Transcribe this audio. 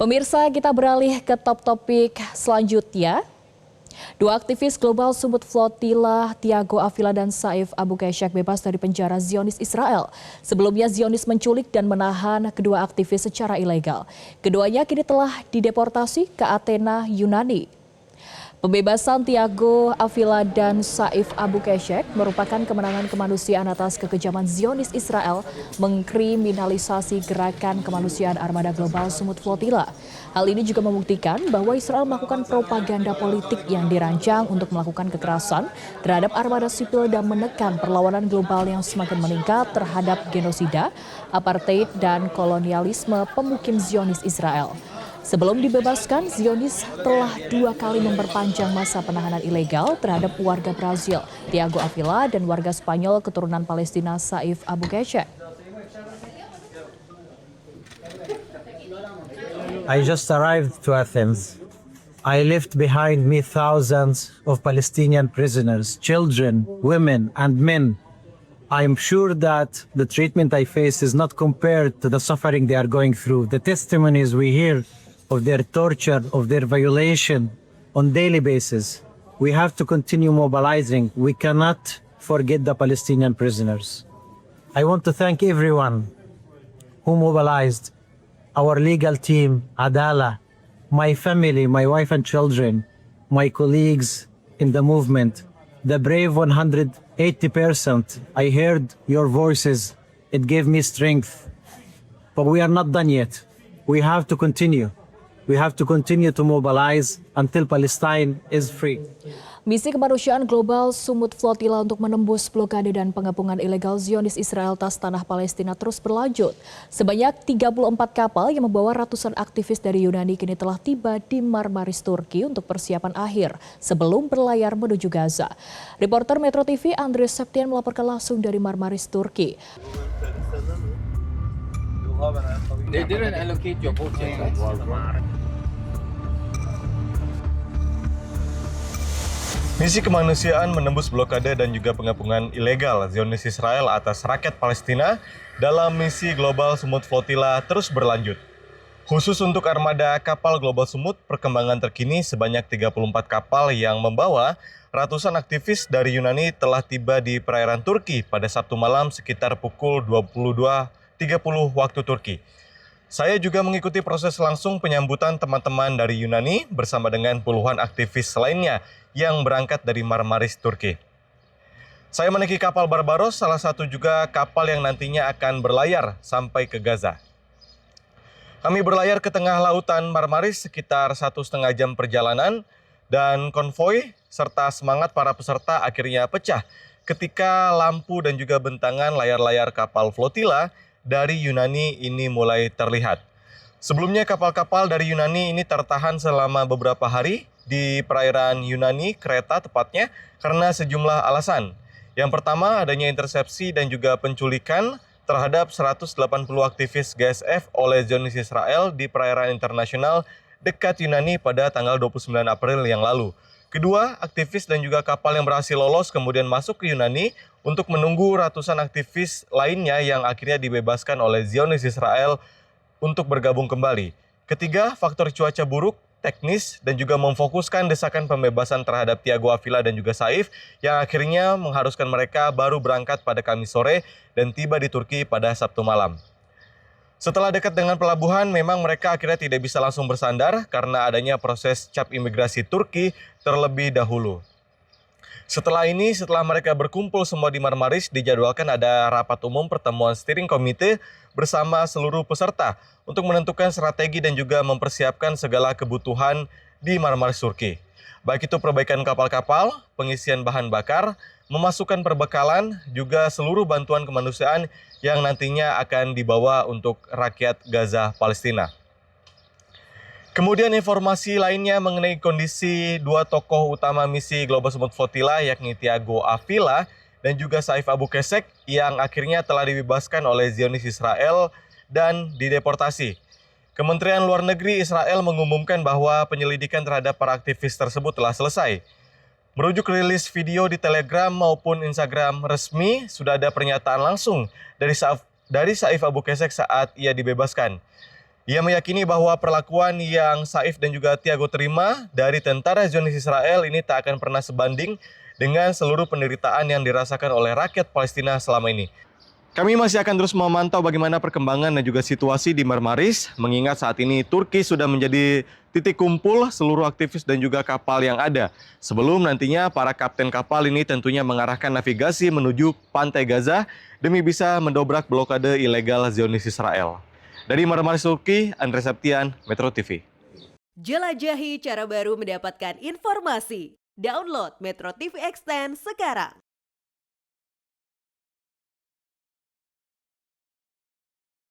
Pemirsa, kita beralih ke topik selanjutnya. Dua aktivis global Sumut Flotilla, Thiago Avila dan Saif Abu Keshek bebas dari penjara Zionis Israel. Sebelumnya Zionis menculik dan menahan kedua aktivis secara ilegal. Keduanya kini telah dideportasi ke Athena, Yunani. Pembebasan Thiago Avila dan Saif Abu Keshek merupakan kemenangan kemanusiaan atas kekejaman Zionis Israel mengkriminalisasi gerakan kemanusiaan armada global Sumut Flotilla. Hal ini juga membuktikan bahwa Israel melakukan propaganda politik yang dirancang untuk melakukan kekerasan terhadap armada sipil dan menekan perlawanan global yang semakin meningkat terhadap genosida, apartheid, dan kolonialisme pemukim Zionis Israel. Sebelum dibebaskan, Zionis telah 2 kali memperpanjang masa penahanan ilegal terhadap warga Brazil, Thiago Avila, dan warga Spanyol keturunan Palestina, Saif Abu Keshek. I just arrived to Athens. I left behind me thousands of Palestinian prisoners, children, women, and men. I am sure that the treatment I face is not compared to the suffering they are going through. The testimonies we hear of their torture, of their violation on daily basis. We have to continue mobilizing. We cannot forget the Palestinian prisoners. I want to thank everyone who mobilized, our legal team, Adala, my family, my wife and children, my colleagues in the movement, the brave 180%. I heard your voices. It gave me strength. But we are not done yet. We have to continue. We have to continue to mobilize until Palestine is free. Misi kemanusiaan global Sumut Flotilla untuk menembus blokade dan pengepungan ilegal Zionis Israel atas tanah Palestina terus berlanjut. Sebanyak 34 kapal yang membawa ratusan aktivis dari Yunani kini telah tiba di Marmaris, Turki untuk persiapan akhir sebelum berlayar menuju Gaza. Reporter Metro TV Andres Septian melaporkan langsung dari Marmaris, Turki. They didn't allocate your boat yet, right? Misi kemanusiaan menembus blokade dan juga pengepungan ilegal Zionis Israel atas rakyat Palestina dalam misi Global Sumut Flotilla terus berlanjut. Khusus untuk armada kapal Global Sumut, perkembangan terkini sebanyak 34 kapal yang membawa ratusan aktivis dari Yunani telah tiba di perairan Turki pada Sabtu malam sekitar pukul 22.30 waktu Turki. Saya juga mengikuti proses langsung penyambutan teman-teman dari Yunani bersama dengan puluhan aktivis lainnya yang berangkat dari Marmaris, Turki. Saya menaiki kapal Barbaros, salah satu juga kapal yang nantinya akan berlayar sampai ke Gaza. Kami berlayar ke tengah lautan Marmaris sekitar 1,5 jam perjalanan dan konvoi serta semangat para peserta akhirnya pecah ketika lampu dan juga bentangan layar-layar kapal flotilla dari Yunani ini mulai terlihat. Sebelumnya kapal-kapal dari Yunani ini tertahan selama beberapa hari di perairan Yunani, Kreta tepatnya, karena sejumlah alasan. Yang pertama, adanya intersepsi dan juga penculikan terhadap 180 aktivis GSF oleh Zionis Israel di perairan internasional dekat Yunani pada tanggal 29 April yang lalu. Kedua, aktivis dan juga kapal yang berhasil lolos kemudian masuk ke Yunani untuk menunggu ratusan aktivis lainnya yang akhirnya dibebaskan oleh Zionis Israel untuk bergabung kembali. Ketiga, faktor cuaca buruk, teknis, dan juga memfokuskan desakan pembebasan terhadap Thiago Avila dan juga Saif yang akhirnya mengharuskan mereka baru berangkat pada Kamis sore dan tiba di Turki pada Sabtu malam. Setelah dekat dengan pelabuhan, memang mereka akhirnya tidak bisa langsung bersandar karena adanya proses cap imigrasi Turki terlebih dahulu. Setelah mereka berkumpul semua di Marmaris, dijadwalkan ada rapat umum pertemuan steering committee bersama seluruh peserta untuk menentukan strategi dan juga mempersiapkan segala kebutuhan di Marmaris, Turki. Baik itu perbaikan kapal-kapal, pengisian bahan bakar, memasukkan perbekalan, juga seluruh bantuan kemanusiaan yang nantinya akan dibawa untuk rakyat Gaza, Palestina. Kemudian informasi lainnya mengenai kondisi dua tokoh utama misi Global Sumut Flotilla yakni Thiago Avila dan juga Saif Abu Keshek yang akhirnya telah dibebaskan oleh Zionis Israel dan dideportasi. Kementerian Luar Negeri Israel mengumumkan bahwa penyelidikan terhadap para aktivis tersebut telah selesai. Merujuk rilis video di Telegram maupun Instagram resmi, sudah ada pernyataan langsung dari Saif Abu Keshek saat ia dibebaskan. Ia meyakini bahwa perlakuan yang Saif dan juga Tiago terima dari tentara Zionis Israel ini tak akan pernah sebanding dengan seluruh penderitaan yang dirasakan oleh rakyat Palestina selama ini. Kami masih akan terus memantau bagaimana perkembangan dan juga situasi di Marmaris, mengingat saat ini Turki sudah menjadi titik kumpul seluruh aktivis dan juga kapal yang ada. Sebelum nantinya para kapten kapal ini tentunya mengarahkan navigasi menuju pantai Gaza demi bisa mendobrak blokade ilegal Zionis Israel. Dari Marmaris, Turki, Andre Septian, Metro TV. Jelajahi cara baru mendapatkan informasi. Download Metro TV Extend sekarang.